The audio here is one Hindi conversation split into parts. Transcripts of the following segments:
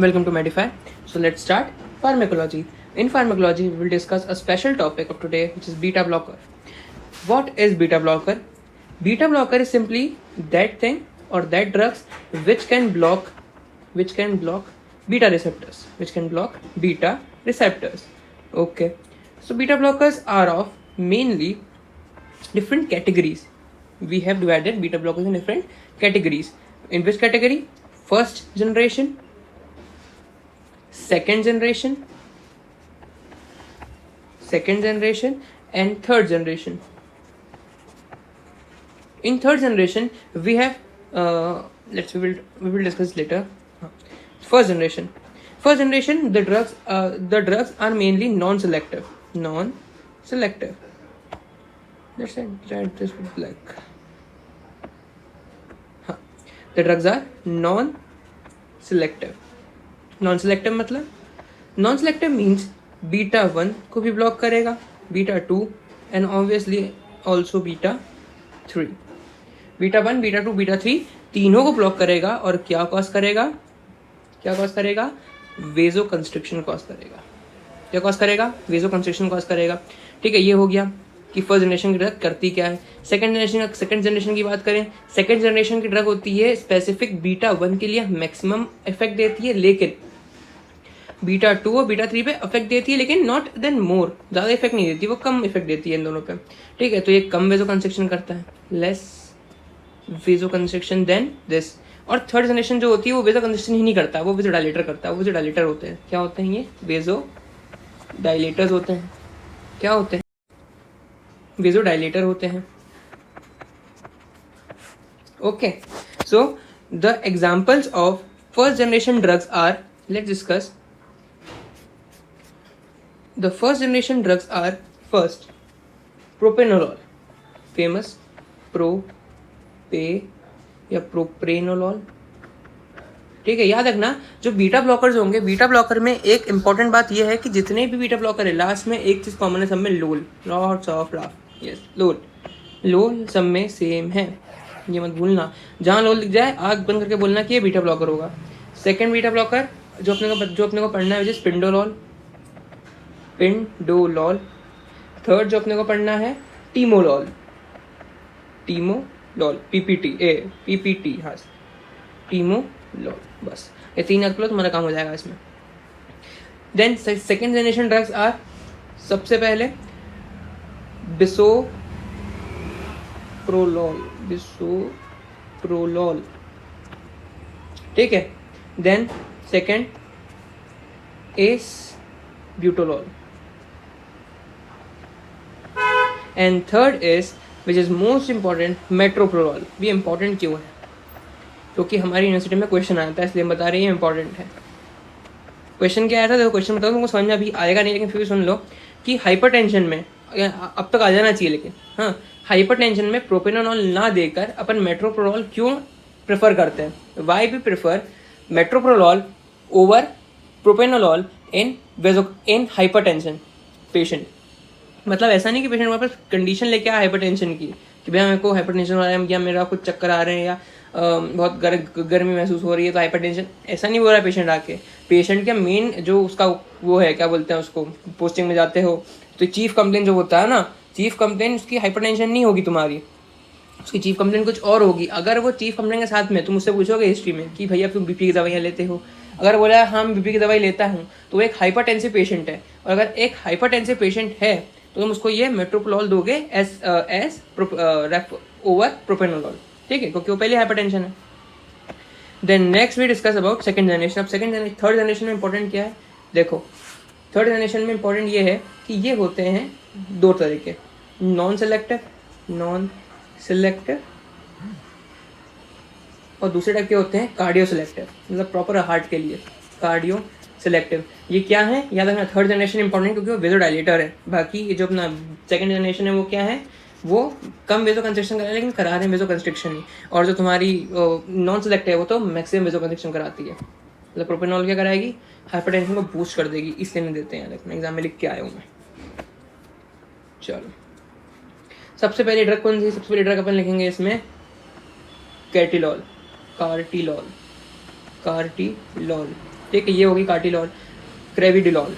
Welcome to Medify. So let's start pharmacology. In pharmacology, we will discuss a special topic of today, which is beta blocker. What is beta blocker? Beta blocker is simply that thing or that drugs which can block beta receptors, Okay. So beta blockers are of mainly different categories. We have divided beta blockers in different categories. In which category? First generation, second generation, and third generation. In third generation, we have we will discuss later. First generation, the drugs are mainly non-selective. Let's write this with black. The drugs are non-selective. Non-selective मतलब non-selective means बीटा 1 को भी ब्लॉक करेगा, beta 2 and obviously also beta 3. Beta 1, beta 2, beta 3 तीनों को ब्लॉक करेगा और क्या कॉज करेगा? वेजो कंस्ट्रिक्शन कॉज करेगा. ठीक है, ये हो गया कि फर्स्ट जनरेशन की ड्रग करती क्या है. सेकंड जनरेशन की बात करें, सेकंड जनरेशन की ड्रग होती है स्पेसिफिक बीटा 1 के लिए मैक्सिमम इफेक्ट देती है, लेकिन बीटा 2 और बीटा 3 पे इफेक्ट देती है, लेकिन नॉट देन मोर, ज़्यादा इफेक्ट नहीं देती, वो कम इफेक्ट देती है इन दोनों पे. ठीक है, तो ये कम वेजो कंस्ट्रिक्शन करता है, लेस वेजो कंस्ट्रिक्शन देन दिस. और थर्ड जनरेशन जो होती है वो वेजो कंस्ट्रिक्शन ही नहीं करता, वो वेजो डायलेटर करता है. वो वेजो डायलेटर होते हैं, क्या होते हैं ये? वेजो डायलेटर्स होते हैं. क्या होते हैं? वेजो डायलेटर होते हैं. Okay, so the examples of first generation drugs are, let's discuss. The first generation drugs are first propranolol, famous या propranolol. ठीक है, याद रखना जो बीटा ब्लॉकर्स होंगे, बीटा ब्लॉकर में एक इंपॉर्टेंट बात यह है कि जितने भी बीटा ब्लॉकर है लास्ट में एक चीज कॉमन है सब में, LOL. Lots of laugh. Yes, LOL सब में सेम है, ये मत भूलना. जहाँ लोल लिख जाए आग बंद करके बोलना कि ये बीटा ब्लॉकर होगा. सेकेंड बीटा ब्लॉकर जो अपने को पढ़ना है, पिंडोलॉल. थर्ड जो अपने को पढ़ना है टीमोलॉल, पीपीटी. हाँ, टीमोलॉल. बस ये 3 याद कर लो, तुम्हारा काम हो जाएगा इसमें. Then second generation drugs are, सबसे पहले बिसोप्रोलोल. ठीक है, then second acebutolol. And third is, which is most important, metoprolol. ये इंपॉर्टेंट क्यों है? क्योंकि हमारी यूनिवर्सिटी में क्वेश्चन आया था, इसलिए हम बता रहे हैं इंपॉर्टेंट है. क्वेश्चन क्या आया था? देखो क्वेश्चन बताओ, तुमको समझ में अभी आएगा नहीं, लेकिन फिर भी सुन लो कि हाइपरटेंशन में, अब तक आ जाना चाहिए, लेकिन हाँ, हाइपरटेंशन में प्रोपेनोलॉल ना देकर अपन मेट्रोप्रोलॉल क्यों प्रेफर करते हैं? Why we prefer metoprolol over propranolol in hypertension patient. मतलब ऐसा नहीं कि पेशेंट हमारे पास कंडीशन लेके आया हाइपरटेंशन की कि भैया मेरे को हाइपरटेंशन हो रहा है, या मेरा कुछ चक्कर आ रहे हैं, या बहुत गर्मी महसूस हो रही है तो हाइपरटेंशन. ऐसा नहीं बोल रहा है पेशेंट आके. पेशेंट का मेन जो उसका वो है, क्या बोलते हैं उसको, पोस्टिंग में जाते हो तो चीफ कंप्लेन जो होता है ना, चीफ कंप्लेन उसकी हाइपरटेंशन नहीं होगी तुम्हारी, उसकी चीफ कंप्लेन कुछ और होगी. अगर वो चीफ कंप्लेन के साथ में तुम उससे पूछोगे हिस्ट्री में कि भैया तुम बीपी की दवाइयाँ लेते हो, अगर बोला हाँ बीपी की दवाई लेता हूँ, तो वो एक हाइपरटेंसिव पेशेंट है. और अगर एक हाइपरटेंसिव पेशेंट है तो तुम उसको ये मेट्रोप्रोलॉल दोगे एस ओवर प्रोपेनोलॉल. ठीक है, क्योंकि वो पहले हाइपरटेंशन है. Then next we discuss about second generation. अब थर्ड जनरेशन में इंपॉर्टेंट क्या है? देखो, थर्ड जनरेशन में इंपॉर्टेंट ये है कि ये होते हैं 2 तरह के, नॉन सेलेक्टिव और दूसरे टाइप के होते हैं कार्डियो सेलेक्टिव, मतलब प्रॉपर हार्ट के लिए कार्डियो सेलेक्टिव. ये क्या है याद रखना. थर्ड जनरेशन इंपॉर्टेंट क्योंकि वो वेजो डायलेटर है. बाकी ये जो अपना सेकंड जनरेशन है वो क्या है, वो कम वेजो कंस्ट्रिक्शन करा है, लेकिन करा रहे हैं वेजो कंस्ट्रिक्शन ही. और जो तुम्हारी नॉन सेलेक्टिव है वो तो मैक्सिमम वेजो कंस्ट्रिक्शन कराती है. मतलब प्रोपेनॉल क्या कराएगी? हाइपरटेंशन को बूस्ट कर देगी, इसलिए नहीं देते हैं. देखना एग्जाम में लिख के आया हूँ मैं. चलो, सबसे पहले ड्रग कौन सी? सबसे पहले ड्रग अपन लिखेंगे इसमें कार्टिलॉल. ठीक है, ये होगी कार्टिलॉल। क्रेविडिलॉल,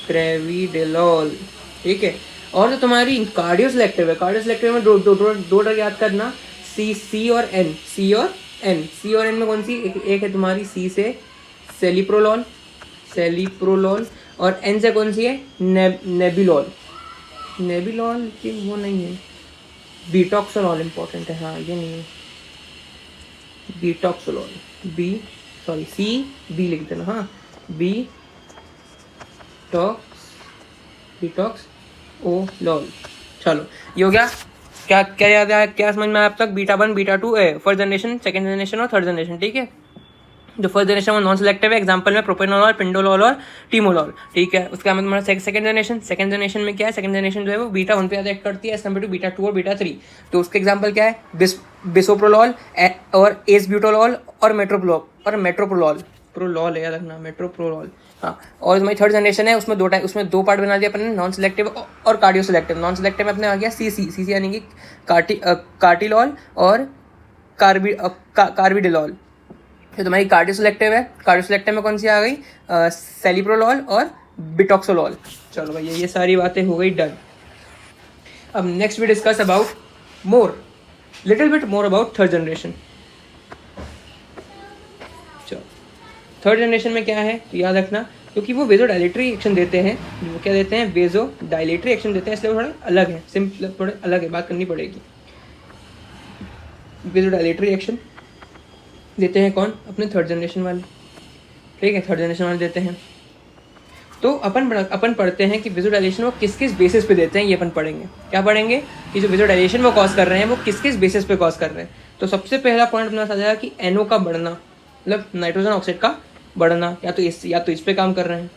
क्रेविडिलॉल, ठीक है। और जो तुम्हारी कार्डियो सिलेक्टिव है, कार्डियो सिलेक्टिव में दो ड्रग याद करना, सी और एन, सी और एन में कौन सी? एक है तुम्हारी सी से सेलिप्रोलॉल, और एन से कौन सी है? नेबिलॉल, ये वो नहीं है। बीटॉक्सोलॉल इंपॉर्टेंट है, हाँ ये नहीं है। बीटॉक्सोलॉल, सी बी लिख देना, हाँ बीटॉक्स ओ लॉल। चलो ये हो गया। क्या क्या याद है, क्या समझ में आया अब तक? Beta 1, beta 2 first generation, second generation और थर्ड जनरेशन, ठीक है। जो फर्स्ट जनरेशन वो नॉन सिलेक्टिव है, एग्जांपल में प्रोपेनोलॉल, पिंडोलॉल और टीमोलॉल, ठीक है। उसका मतलब तुम्हारा सेकंड जनरेशन में क्या है? सेकंड जनरेशन जो है वो बीटा 1 पे ज़्यादा एक्ट करती है एज कम्पेयर टू बीटा 2 और बीटा 3। तो उसके एग्जांपल क्या है? बिसोप्रोलॉल और एसब्यूटोलॉल और मेट्रोप्रोलॉल, प्रोलॉल है याद रखना, मेट्रोप्रोलॉल, हाँ। और हमारी थर्ड जनरेशन है, उसमें दो पार्ट बना दिया अपन ने, नॉन सिलेक्टिव और कार्डियो सिलेक्टिव। नॉन सिलेक्टिव में अपने आ गया सी यानी कि कार्टिलॉल और कार्बिडिलॉल। जो तुम्हारी कार्डियो सिलेक्टिव है, कार्डियो सिलेक्टिव में कौन सी आ गई? सेलिप्रोलॉल और बिटॉक्सोलॉल। चलो भैया ये सारी बातें हो गई डन। अब next we discuss about little bit more about third generation. चलो थर्ड जनरेशन में क्या है तो याद रखना, क्योंकि वो वेजोडाइलेटरी एक्शन देते हैं। वो क्या देते हैं? वेजोडाइलेटरी एक्शन देते हैं, इसलिए वो थोड़े अलग है, सिंपल थोड़े अलग है, बात करनी पड़ेगी। वेजोडाइलेटरी एक्शन देते हैं कौन? अपने थर्ड जनरेशन वाले, ठीक है, थर्ड जनरेशन वाले देते हैं। तो अपन पढ़ते हैं कि विजुअलाइजेशन वो किस किस बेसिस पे देते हैं, ये अपन पढ़ेंगे। क्या पढ़ेंगे? कि जो विजुअलाइजेशन वो कॉज कर रहे हैं वो किस किस बेसिस पे कॉज कर रहे हैं। तो सबसे पहला पॉइंट अपना आ जाएगा कि NO का बढ़ना, मतलब नाइट्रोजन ऑक्साइड का बढ़ना, या तो इस पे काम कर रहे हैं।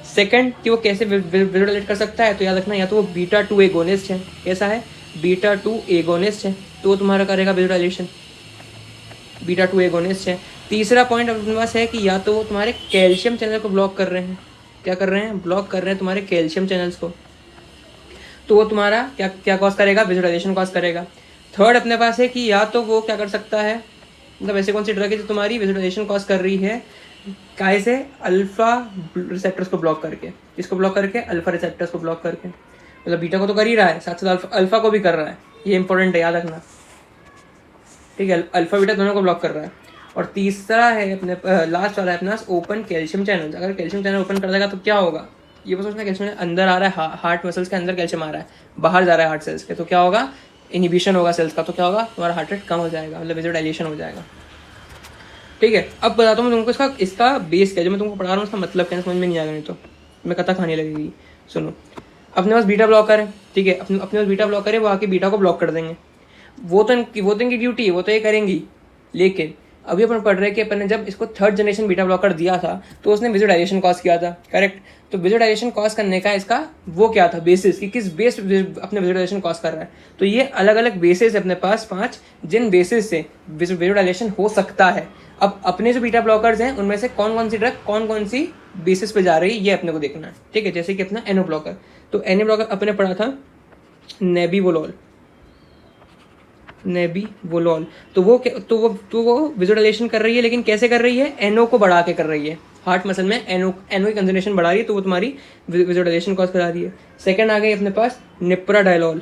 सेकंड कि वो कैसे विजुअलाइज कर सकता है, तो याद रखना या तो वो बीटा 2 एगोनिस्ट है। कैसा है? बीटा 2 एगोनिस्ट है, तो वो तुम्हारा करेगा विजुअलाइजेशन, बीटा 2 एगोनिस्ट है। तीसरा पॉइंट अपने पास है कि या तो वो तुम्हारे कैल्शियम चैनल को ब्लॉक कर रहे हैं। क्या कर रहे हैं? ब्लॉक कर रहे हैं तुम्हारे कैल्शियम चैनल्स को, तो वो तुम्हारा क्या कॉज करेगा? विजुअलाइजेशन कॉज करेगा। थर्ड अपने पास है कि या तो वो क्या कर सकता है, मतलब ऐसे कौन सी ड्रग है जो तुम्हारी विजुअलाइजेशन कॉज कर रही है, काय से? अल्फा रिसेप्टर्स को ब्लॉक करके। इसको ब्लॉक करके? अल्फा रिसेप्टर्स को ब्लॉक करके। मतलब बीटा को तो कर ही रहा है, साथ साथ अल्फा को भी कर रहा है, ये इंपॉर्टेंट है, याद रखना, ठीक है। अल्फा बीटा दोनों को ब्लॉक कर रहा है। और तीसरा है अपने लास्ट वाला है अपना ओपन कैल्शियम चैनल। अगर कैल्शियम चैनल ओपन कर देगा तो क्या होगा? ये सोचना, कैल्शियम अंदर आ रहा है, हार्ट मसल्स के अंदर कैल्शियम आ रहा है, बाहर जा रहा है हार्ट सेल्स के, तो क्या होगा? इनिबिशन होगा सेल्स का, तो क्या होगा? तुम्हारा हार्ट रेट कम हो जाएगा, मतलब विजुअलाइजेशन हो जाएगा, ठीक है। अब बताता हूँ तुमको इसका बेस क्या, जो मैं तुमको पढ़ा रहा हूँ उसका मतलब क्या, समझ में नहीं आएगा, नहीं तो मैं कथा खाने लगेगी। सुनो, अपने पास बीटा ब्लॉकर है, ठीक है, अपने पास बीटा ब्लॉकर है, वो आके बीटा को ब्लॉक कर देंगे। वो तो इनकी ड्यूटी है, वो तो ये करेंगी। लेकिन अभी अपन पढ़ रहे हैं कि अपन ने जब इसको थर्ड जनरेशन बीटा ब्लॉकर दिया था तो उसने विजुअलाइजेशन कॉज किया था, करेक्ट। तो विजुअलाइजेशन कॉज करने का इसका वो क्या था? बेसिस, कि किस बेस अपने विजुअलाइजेशन कॉज कर रहा है। तो ये अलग अलग बेसिस है अपने पास 5, जिन बेसिस से विजुअलाइजेशन हो सकता है। अब अपने जो बीटा ब्लॉकर्स हैं उनमें से कौन कौन सी ड्रग कौन कौन सी बेसिस पे जा रही है, ये अपने को देखना है, ठीक है। जैसे कि अपना NO ब्लॉकर, तो NO ब्लॉकर अपने पढ़ा था नेबिवोलॉल, तो वो विजुअलाइजेशन कर रही है, लेकिन कैसे कर रही है? NO को बढ़ा के कर रही है, हार्ट मसल में NO की कंसंट्रेशन बढ़ा रही है, तो वो तुम्हारी विजुअलाइजेशन कॉज करा रही है। सेकंड आ गई अपने पास निप्राडाइलॉल,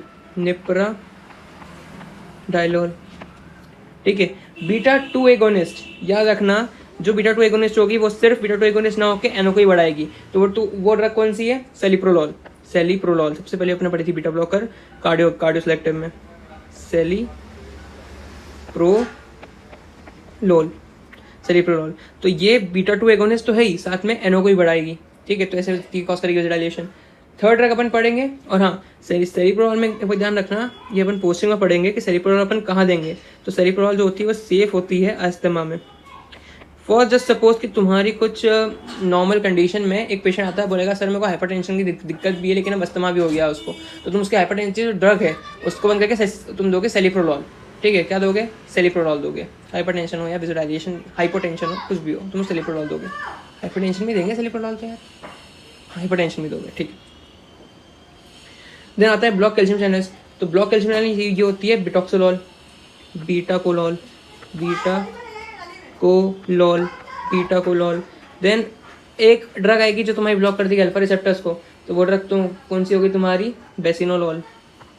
ठीक है, बीटा 2 एगोनिस्ट। याद रखना, जो बीटा 2 एगोनिस्ट होगी वो सिर्फ बीटा 2 एगोनिस्ट ना होकर NO को ही बढ़ाएगी। तो वो ड्रग कौन सी है? सेलिप्रोलॉल सबसे पहले अपने पढ़ी थी बीटा ब्लॉकर कार्डियो सिलेक्टिव में, सेलिप्रोलॉल। तो ये बीटा 2 एगोनिस्ट तो है ही, साथ में NO को ही बढ़ाएगी, ठीक है। तो ऐसे कॉज करेगी विजुअलाइजेशन। थर्ड ड्रग अपन पढ़ेंगे, और हाँ सेलिप्रोलॉल में ध्यान रखना, ये अपन पोस्टिंग में पढ़ेंगे कि सेलिप्रोलॉल अपन कहाँ देंगे। तो सेलिप्रोलॉल जो होती है वो सेफ होती है अस्थमा में। फॉर जस्ट सपोज कि तुम्हारी कुछ नॉर्मल कंडीशन में एक पेशेंट आता है, बोलेगा सर मेरे को हाइपरटेंशन की दिक्कत भी है, लेकिन अब अस्थमा भी हो गया उसको, तो तुम उसके हाइपरटेंशन जो ड्रग है उसको बंद करके तुम दोगे सेलिप्रोलॉल, ठीक है। क्या दोगे? सेलिप्रोलॉल दोगे। हाइपरटेंशन हो या विजुअलाइजेशन, हाइपोटेंशन हो, कुछ भी हो, तुम सेलिप्रोलॉल दोगे। हाइपरटेंशन भी देंगे सेलिप्रोलॉल तो यार, हाइपरटेंशन भी दोगे, ठीक है। देन आता है ब्लॉक कैल्शियम चैनल्स। तो ब्लॉक कैल्शियम चैनल ये होती है बिटॉक्सोलॉल, बीटा कोलोल, बीटा कोलोल। देन एक ड्रग आएगी जो तुम्हारी ब्लॉक कर देगी अल्फा रिसेप्टर्स को, तो वो ड्रग तुम कौन सी होगी तुम्हारी? बेसिनोलोल,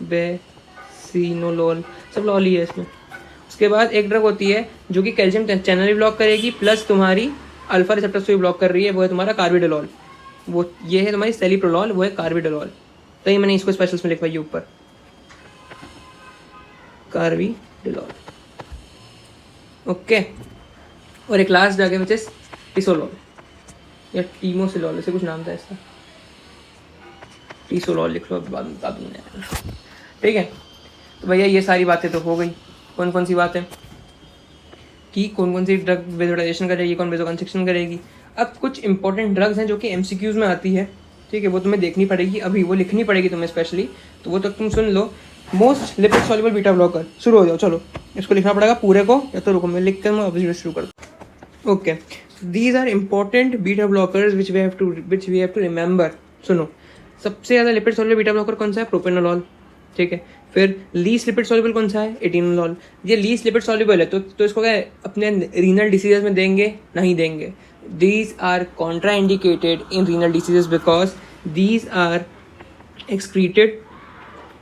बेसिनोलोल, सब लॉल ही है इसमें। उसके बाद एक ड्रग होती है जो कि कैल्शियम चैनल भी ब्लॉक करेगी प्लस तुम्हारी अल्फा रिसेप्टर्स को भी ब्लॉक कर रही है, वो है तुम्हारा कार्बिडोलॉल। वो ये है तुम्हारी सेलिप्रोलॉल, वो है कार्बिडोलॉल। तो ये मैंने इसको स्पेशल्स में लिखवाई ऊपर, कार्बिडोलॉल। ओके, और एक लास्ट ड्रग है विच इज टिसोलॉल या टीमोसिलॉल, ऐसे कुछ नाम था इसका, टिसोलॉल लिख लो, बाद में बता दूंगा। ठीक है, तो भैया ये सारी बातें तो हो गई। कौन कौन सी बातें कि कौन कौन सी ड्रग वेजोडाइजेशन करेगी, कौन वेजोकंस्ट्रिक्शन करेगी। अब कुछ इंपॉर्टेंट ड्रग्स हैं जो कि एमसीक्यूज में आती है, ठीक है, वो तुम्हें देखनी पड़ेगी, अभी वो लिखनी पड़ेगी तुम्हें स्पेशली, तो वो तक तुम सुन लो। Most lipid soluble beta blocker, शुरू हो जाओ, चलो इसको लिखना पड़ेगा पूरे को, या तो रुको मैं लिख कर मैं अभी शुरू कर। Okay, these are important beta blockers which we have to remember. सुनो, सबसे ज़्यादा लिपिड सॉल्युबल बीटा ब्लॉकर कौन सा है? प्रोपेनोलॉल, ठीक है। फिर लीस्ट लिपिड सॉल्युबल कौन सा है? एटिनोलॉल। ये लीस्ट लिपिड सॉल्युबल है, तो इसको क्या अपने रीनल डिसीजेस में देंगे? नहीं देंगे। These are contraindicated in renal diseases because these are excreted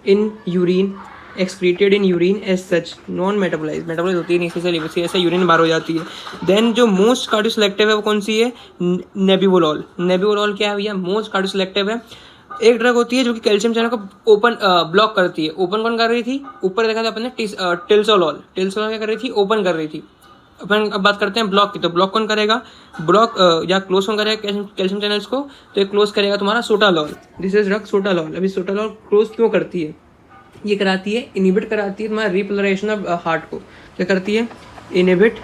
in urine, excreted in urine as such, non metabolise होती है नहीं, इससे ऐसा यूरिन बाहर हो जाती है। देन जो मोस्ट कार्डियो सेलेक्टिव है वो कौन सी है? नेबिवोलॉल। नेबिवोलॉल क्या है भैया? मोस्ट कार्डियो सेलेक्टिव है। एक ड्रग होती है जो कि कैल्शियम चैनल को ओपन ब्लॉक करती है। ओपन कौन कर रही थी? ऊपर देखा था अपन ने टिल्सोलॉल। टिल्सोलॉल क्या कर रही थी? ओपन कर रही थी। अपन अब बात करते हैं ब्लॉक की, तो ब्लॉक कौन करेगा? ब्लॉक या क्लोज कौन करेगा कैल्शियम चैनल्स को? तो ये क्लोज करेगा तुम्हारा sotalol. This is drug sotalol. अभी सोटालॉल क्लोज क्यों करती है? ये कराती है, इनिबिट कराती है तुम्हारा रिपोलराइजेशन ऑफ हार्ट को। क्या करती है? इनिबिट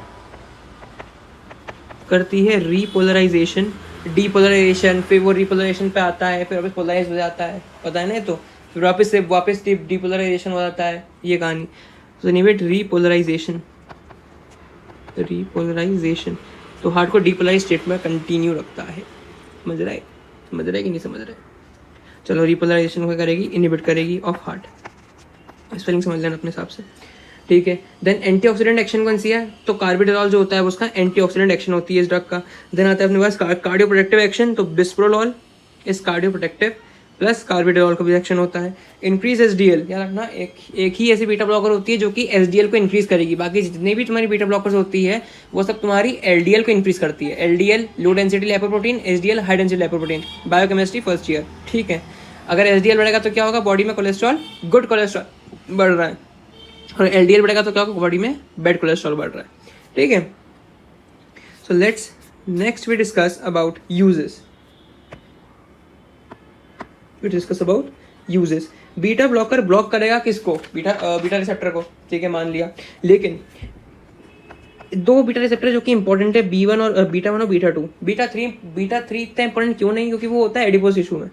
करती है रिपोलराइजेशन, डीपोलराइजेशन, फिर वो रिपोलराइजेशन पे आता है, फिर वापस पोलराइज हो जाता है, पता है ना? तो फिर वापस डीपोलराइजेशन हो जाता है, ये कहानी। सो इनिबिट रिपोलराइजेशन, तो हार्ट को डीपोलराइज स्टेट में कंटिन्यू रखता है। समझ रहा है कि नहीं समझ रहा है? चलो, रिपोलराइजेशन को करेगी? इनिबिट करेगी ऑफ हार्ट। स्पेलिंग समझ लेना अपने हिसाब से, ठीक है। देन एंटीऑक्सीडेंट एक्शन कौन सी है? तो कार्बिडोलॉल जो होता है उसका एंटीऑक्सीडेंट एक्शन होती है इस ड्रग का। देन आता है अपने पास कार्डियो प्रोटेक्टिव एक्शन, तो बिस्प्रोलॉल इस कार्डियो प्रोटेक्टिव प्लस कार्बिडोलॉल का भी एक्शन होता है। इंक्रीज एसडीएल, याद रखना, एक ही ऐसी बीटा ब्लॉकर होती है जो कि एसडीएल को इंक्रीज करेगी। बाकी जितनी भी तुम्हारी बीटा ब्लॉकर्स होती है वो सब तुम्हारी एलडीएल को इंक्रीज करती है। LDL low density lipoprotein, SDL high density lipoprotein. Biochemistry first year, ठीक है। अगर एसडीएल बढ़ेगा तो क्या होगा? बॉडी में कोलेस्ट्रॉल, गुड कोलेस्ट्रॉल बढ़ रहा है, और एलडीएल बढ़ेगा तो क्या होगा? बॉडी में बैड कोलेस्ट्रॉल बढ़ रहा है, ठीक है। So let's next we discuss about uses. Beta blocker block करेगा किसको? बीटा रिसेप्टर को, ठीक है, मान लिया। लेकिन दो बीटा रिसेप्टर जो कि इंपॉर्टेंट है, B1 और बीटा 1 और बीटा 2। बीटा 3 इतना इंपॉर्टेंट क्यों नहीं? क्योंकि वो होता है एडिपोज टिश्यू में,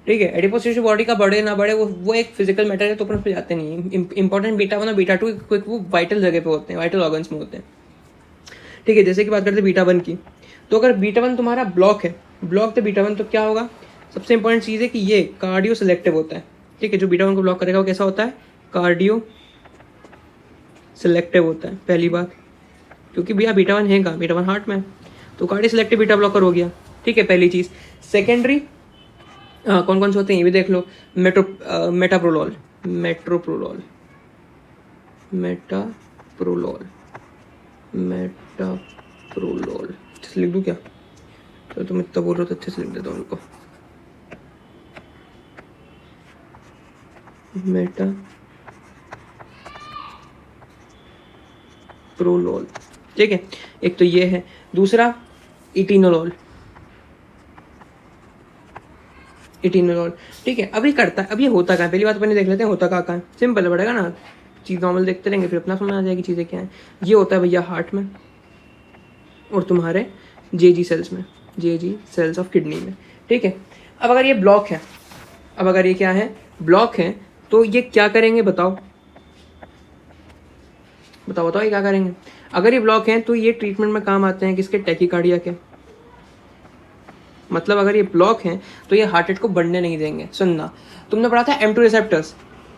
ठीक है। एडिपोज टिश्यू बॉडी का बढ़े ना बढ़े वो एक फिजिकल मैटर है, तो अपन उस पर जाते नहीं है। इंपॉर्टेंट बीटा 1 और बीटा 2 वो वाइटल जगह पे होते हैं, वाइटल ऑर्गन्स में होते हैं, ठीक है। जैसे कि बात करते हैं बीटा 1 की, तो अगर बीटा 1 तुम्हारा ब्लॉक है, ब्लॉक तो बीटा 1, तो क्या होगा? सबसे इंपॉर्टेंट चीज़ है कि ये कार्डियो सेलेक्टिव होता है, ठीक है। जो बीटा 1 को ब्लॉक करेगा वो कैसा होता है? कार्डियो सेलेक्टिव होता है, पहली बात। क्योंकि भैया बीटा 1 है कहाँ? बीटा 1 हार्ट में, तो कार्डियो सेलेक्टिव बीटा ब्लॉकर हो गया, ठीक है, पहली चीज़। सेकेंडरी कौन कौन से होते हैं ये भी देख लो। मेटाप्रोलॉल, लिख दूँ क्या? तो तुम इतना बोल रहे हो तो अच्छे से लिख देता हूँ उनको। मेटाप्रोलॉल, ठीक है, एक तो ये है। दूसरा इटिनोलॉल, ठीक है। अभी करता है, अब ये होता कहाँ? पहली बात अपन देख लेते हैं होता कहाँ है। सिंपल पड़ेगा ना, चीज़ नॉर्मल देखते रहेंगे फिर अपना समझ आ जाएगी चीज़ें क्या है। ये होता है भैया हार्ट में और तुम्हारे जेजी सेल्स में, जेजी सेल्स ऑफ किडनी में, ठीक है। अब अगर ये ब्लॉक है, अब अगर ये क्या है? ब्लॉक है, तो ये क्या करेंगे? बताओ ये क्या करेंगे? अगर ये ब्लॉक है तो ये ट्रीटमेंट में काम आते हैं किसके? टैकीकार्डिया के। मतलब अगर ये ब्लॉक है तो ये हार्ट रेट को बढ़ने नहीं देंगे। सुनना, तुमने पढ़ा था M2 रिसेप्टर्स,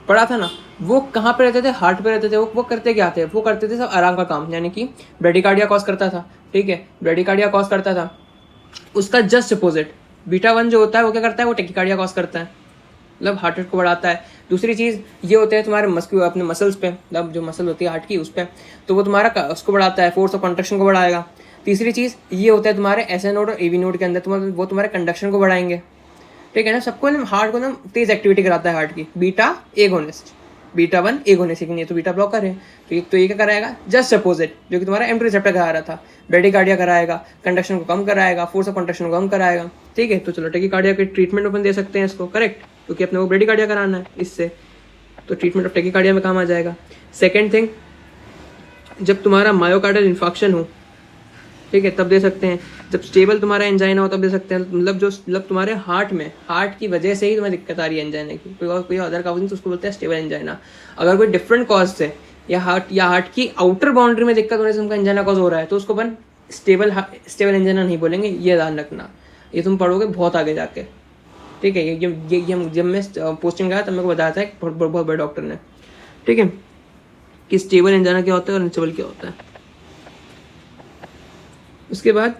पढ़ा था ना, वो कहाँ पे रहते थे, हार्ट पे रहते थे। वो करते क्या थे, वो करते थे सब आराम का काम, यानी कि ब्रेडिकार्डिया कॉज करता था, ठीक है, ब्रेडिकार्डिया कॉज करता था। उसका जस्ट अपोजिट बीटा 1 जो होता है वो क्या करता है, वो टेकिकार्डिया कॉज करता है, मतलब हार्ट रेट को बढ़ाता है। दूसरी चीज़ ये होते हैं तुम्हारे अपने मसल्स पे, मतलब जो मसल होती है हार्ट की उस पर, तो वो तुम्हारा उसको बढ़ाता है, फोर्स ऑफ कंट्रक्शन को बढ़ाएगा। तीसरी चीज़ ये होता है तुम्हारे एसए नोड और एवी नोड के अंदर, वो तुम्हारे कंडक्शन को बढ़ाएंगे, ठीक है ना। सबको ना हार्ट को ना तेज एक्टिविटी कराता है हार्ट की। बीटा एगोनिस्ट, बीटा 1 एगोनिस्ट, लेकिन ये तो बीटा ब्लॉकर है। तो ये क्या कराएगा, जस्ट अपोजिट, जो कि तुम्हारा M2 रिसेप्टर करा रहा था, ब्रेडिकार्डिया कराएगा, कंडक्शन को कम कराएगा, फोर्स ऑफ कंडक्शन को कम कराएगा, ठीक है। तो चलो टेकिकार्डिया के ट्रीटमेंट अपन दे सकते हैं इसको, करेक्ट, क्योंकि अपने को ब्रेडिकार्डिया कराना है इससे, तो ट्रीटमेंट ऑफ टेकिकार्डिया में काम आ जाएगा। सेकेंड थिंग, जब तुम्हारा मायोकार्डियल इन्फेक्शन हो, ठीक है, तब दे सकते हैं। जब स्टेबल तुम्हारा एंजाइना हो तब दे सकते हैं, मतलब तुम्हारे हार्ट में, हार्ट की वजह से ही तुम्हें दिक्कत आ रही है एंजाइना की, कोई अदर कॉज नहीं, तो उसको बोलते हैं स्टेबल एंजाइना। अगर कोई डिफरेंट कॉज से या हार्ट की आउटर बाउंड्री में दिक्कत होने से उनका एंजाइना कॉज हो रहा है, तो उसको अपन स्टेबल एंजाइना नहीं बोलेंगे, ये ध्यान रखना। ये तुम पढ़ोगे बहुत आगे जाके, ठीक है। ये जब मैं पोस्टिंग गया तब मेरे को बताया था एक बहुत बड़े डॉक्टर ने, ठीक है, कि स्टेबल एंजाइना क्या होता है और अनस्टेबल क्या होता है। उसके बाद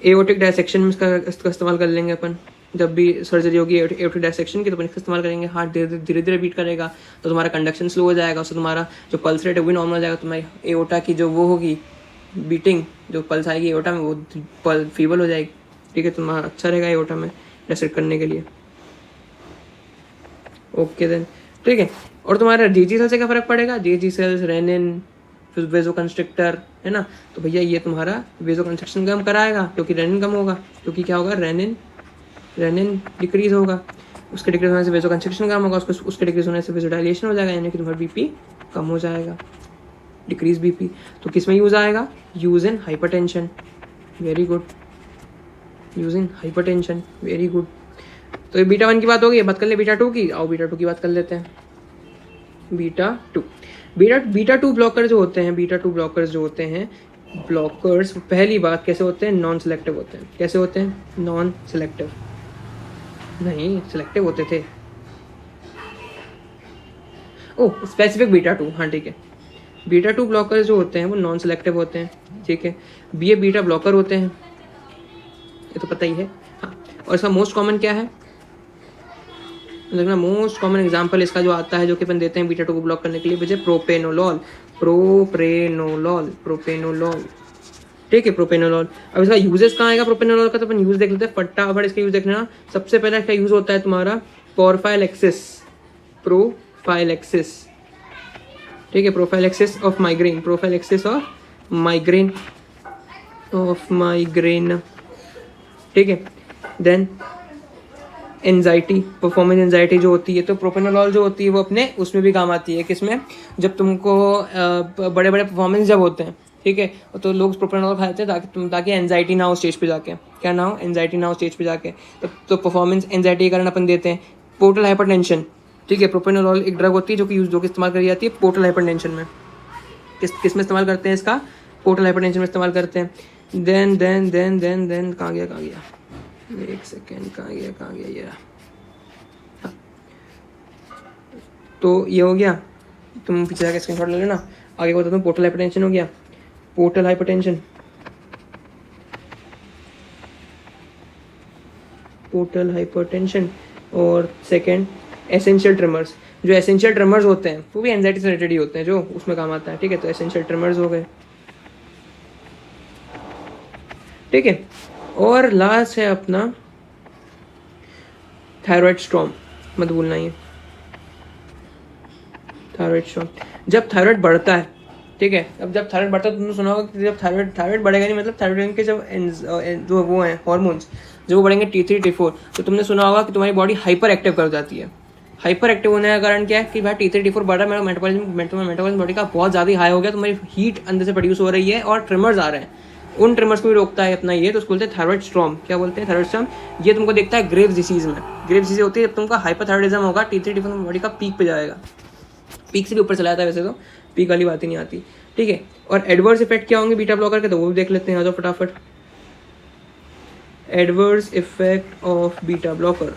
एओर्टिक डायसेक्शन में इसका इस्तेमाल कर लेंगे अपन, जब भी सर्जरी होगी एओर्टिक डायसेक्शन की, तो अपन इसका इस्तेमाल करेंगे। हार्ट धीरे धीरे बीट करेगा, तो तुम्हारा कंडक्शन स्लो हो जाएगा, उससे तुम्हारा जो पल्स रेट है वो भी नॉर्मल हो जाएगा। तुम्हारी एओर्टा की जो वो होगी बीटिंग, जो पल्स आएगी एओर्टा में, वो फीबल हो जाएगी, ठीक है। तुम्हारा अच्छा रहेगा एओर्टा में डायसेक्ट करने के लिए, ओके देन, ठीक है। और तुम्हारा जीजी सेल से क्या फर्क पड़ेगा, जीजी सेल्स, रेनिन, फिर वेजो कंस्ट्रिक्टर, है ना। तो भैया ये तुम्हारा वेजो कंस्ट्रिक्शन कम कराएगा, क्योंकि रेनिन कम होगा, क्योंकि क्या होगा, रेनिन डिक्रीज होगा, उसके डिक्रीज होने से वेजो कंस्ट्रिक्शन कम होगा, उसके डिक्रीज होने से वेजो डायलेशन हो जाएगा, यानी कि तुम्हारा बीपी कम हो जाएगा, डिक्रीज बीपी। तो किस में यूज आएगा, use in hypertension, very good, use in hypertension, very good. तो ये बीटा 1 की बात होगी, बात कर ले बीटा 2 की। आओ बीटा 2 की बात कर लेते हैं। बीटा 2 ब्लॉकर जो होते हैं, बीटा 2 ब्लॉकर्स जो होते हैं, ब्लॉकर्स पहली बात कैसे होते हैं, नॉन सिलेक्टिव होते हैं। कैसे होते हैं, नॉन सिलेक्टिव नहीं, सिलेक्टिव होते थे। ओह, स्पेसिफिक बीटा 2, हाँ ठीक है। बीटा 2 ब्लॉकर्स जो होते हैं वो नॉन सिलेक्टिव होते हैं, ठीक है। ये बीटा ब्लॉकर होते हैं, ये तो पता ही है, हाँ। और इसका मोस्ट कॉमन क्या है, देखना, मोस्ट कॉमन एग्जांपल इसका जो आता है, जो कि अपन देते हैं बीटा 2 को ब्लॉक करने के लिए, वजह प्रोपेनोलॉल, ठीक है, प्रोपेनोलॉल। अब इसका यूजेस कहाँ आएगा प्रोपेनोलॉल का, तो अपन यूज देख लेते हैं फटाफट। इसका यूज देखना, सबसे पहले इसका यूज होता है तुम्हारा प्रोफाइलेक्सिस, ठीक है, प्रोफाइलेक्सिस ऑफ माइग्रेन, ठीक है। देन एंजाइटी, परफॉर्मेंस एंजाइटी जो होती है, तो प्रोपेनोलॉल जो होती है वो अपने उसमें भी काम आती है। किसमें, जब तुमको बड़े बड़े परफॉर्मेंस जब होते हैं, ठीक है, तो लोग प्रोपेनोलॉल खाते हैं ताकि एंजाइटी ना हो स्टेज पे जाके, क्या ना हो, एंजाइटी ना हो स्टेज पे जाके। तो परफॉर्मेंस एंजाइटी के कारण अपन देते हैं। पोर्टल हाइपरटेंशन, ठीक है, प्रोपेनोलॉल एक ड्रग होती है जो कि इस्तेमाल करी जाती है पोर्टल हाइपरटेंशन में। किस में इस्तेमाल करते हैं इसका, पोर्टल हाइपरटेंशन में इस्तेमाल करते हैं। देन कहाँ गया, एक सेकेंड, कहाँ गया ये, हाँ। तो ये हो गया, तुम पीछे जाकर स्क्रीनशॉट ले लेना। आगे बताता हूँ, पोर्टल हाइपरटेंशन हो गया, पोर्टल हाइपरटेंशन। और सेकेंड एसेंशियल ट्रेमर्स, जो एसेंशियल ट्रेमर्स होते हैं वो भी एंजाइटी से रिलेटेड ही होते हैं, जो उसमें काम आता है, ठीक है। तो एसेंशियल ट्रेमर्स हो गए, ठीक है। और लास्ट है अपना थायराइड स्टॉर्म, मत भूलना ये थायराइड स्टॉर्म। जब थायराइड बढ़ता है, ठीक है, अब जब थायराइड बढ़ता है, तुमने सुना होगा कि जब थायराइड बढ़ेगा, नहीं मतलब थायराइड के जब जो वो हैं हॉर्मोन्स, जब वो बढ़ेंगे T3 T4, तो तुमने सुना होगा कि तुम्हारी बॉडी हाइपर एक्टिव कर जाती है। हाइपर एक्टिव होने का कारण क्या है कि भाई T3 T4 बढ़ा, मेरा मेटाबॉलिज्म बॉडी का बहुत ज़्यादा हाई हो गया, तुम्हारी हीट अंदर से प्रोड्यूस हो रही है और ट्रिमर्स आ रहे हैं। उन ट्रिमर्स को भी रोकता है अपना ये, तो उसको बोलते हैं थायराइड स्टॉर्म। क्या बोलते हैं, थायराइड स्टॉर्म। ये तुमको देखता है ग्रेव्स डिसीज में। ग्रेव्स डिसीज होती है जब तुमका हाइपरथायराइडिज्म होगा, T3 T4 बॉडी का पीक पे जाएगा, पीक से भी ऊपर चला जाता है वैसे तो, पीक वाली बात ही नहीं आती, ठीक है। और एडवर्स इफेक्ट क्या होंगे बीटा ब्लॉकर के, तो वो भी देख लेते हैं, आ जाओ फटाफट। Adverse effect of beta blocker,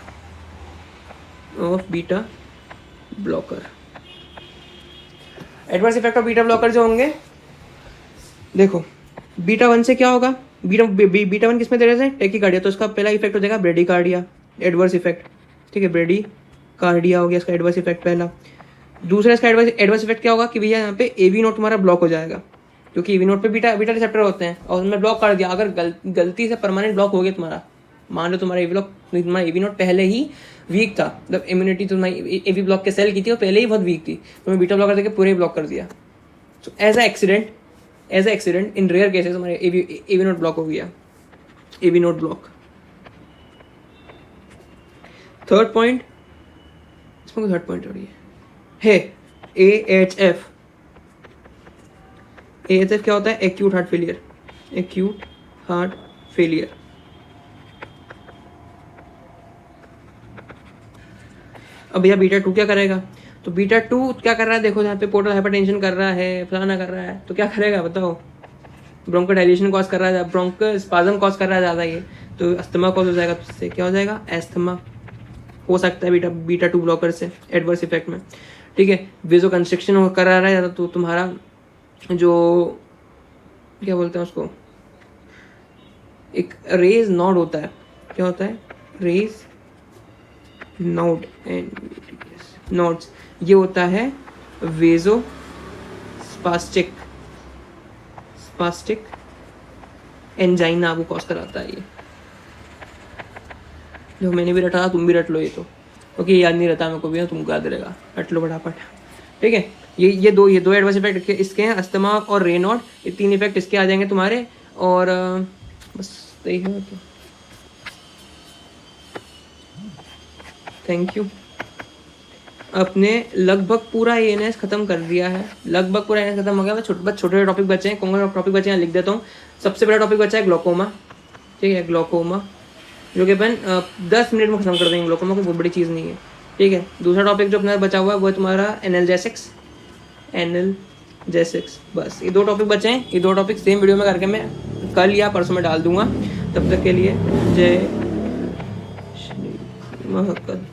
adverse effect of beta blocker जो होंगे, देखो बीटा 1 से क्या होगा, बीटा 1 किसमें दे रहे थे, टेकीकार्डिया, तो इसका पहला इफेक्ट हो जाएगा ब्रेडिकार्डिया, एडवर्स इफेक्ट, ठीक है, ब्रेडिकार्डिया हो गया इसका एडवर्स इफेक्ट पहला। दूसरा इसका एडवर्स इफेक्ट क्या होगा कि भैया यहाँ पे एवी नोट तुम्हारा ब्लॉक हो जाएगा, क्योंकि एवी नोट पे बीटा रिसेप्टर होते हैं और उनमें ब्लॉक कर दिया। अगर गलती से परमानेंट ब्लॉक हो गया तुम्हारा, मान लो तुम्हारा एवी नोट पहले ही वीक था, मतलब इम्यूनिटी तुम्हारी एवी ब्लॉक के सेल की थी और पहले ही बहुत वीक थी, तुम्हें बीटा ब्लॉकर देके पूरे ब्लॉक कर दिया। So as a accident in rare cases हमारे एवी नोट ब्लॉक हो गया, AV node block. Third point, इसमें थर्ड पॉइंट हो रही है AHF। AHF क्या होता है, acute heart failure, acute heart failure. अब भैया बीटा 2 क्या करेगा, तो बीटा 2 क्या कर रहा है, देखो यहाँ पे पोर्टल हाइपरटेंशन कर रहा है, फलाना कर रहा है, तो क्या करेगा बताओ, ब्रोंकोडाइलेशन कॉज कर रहा है, ब्रोंकोस्पाज्म कॉज कर रहा है ज़्यादा ये, तो अस्थमा कॉज हो जाएगा, तो इससे क्या हो जाएगा, एस्थमा हो सकता है बीटा 2 ब्लॉकर से एडवर्स इफेक्ट में, ठीक है। वेजो कंस्ट्रिक्शन करा रहा है, तो तुम्हारा जो क्या बोलते हैं उसको, एक रेज नॉड होता है, क्या होता है, रेज नोड एंड नोड्स, ये होता है वेजो स्पास्टिक एंजाइना को कॉज कराता है ये। जो मैंने भी रटा, तुम भी रट लो ये तो, ओके याद नहीं रहता मेरे को भी, तुमको याद रहेगा, रट लो फटाफट, ठीक है। ये दो एडवर्स इफेक्ट इसके हैं, अस्थमा और रेनॉड, ये 3 इफेक्ट इसके आ जाएंगे तुम्हारे, और बस यही है। Thank you. अपने लगभग पूरा ANS खत्म कर दिया है, लगभग पूरा ANS खत्म हो गया, छोटे टॉपिक बचे हैं, कौन सा टॉपिक बचे हैं लिख देता हूँ। सबसे बड़ा टॉपिक बचा है ग्लोकोमा, ठीक है, ग्लोकोमा, जो कि अपन 10 मिनट में खत्म कर देंगे, ग्लोकोमा कोई बहुत बड़ी चीज़ नहीं है, ठीक है। दूसरा टॉपिक जो अपना बचा हुआ है वो है तुम्हारा एनाल्जेसिक्स, बस ये 2 टॉपिक बचे हैं। ये 2 टॉपिक सेम वीडियो में करके मैं कल या परसों में डाल दूंगा। तब तक के लिए जय श्री महाकाल।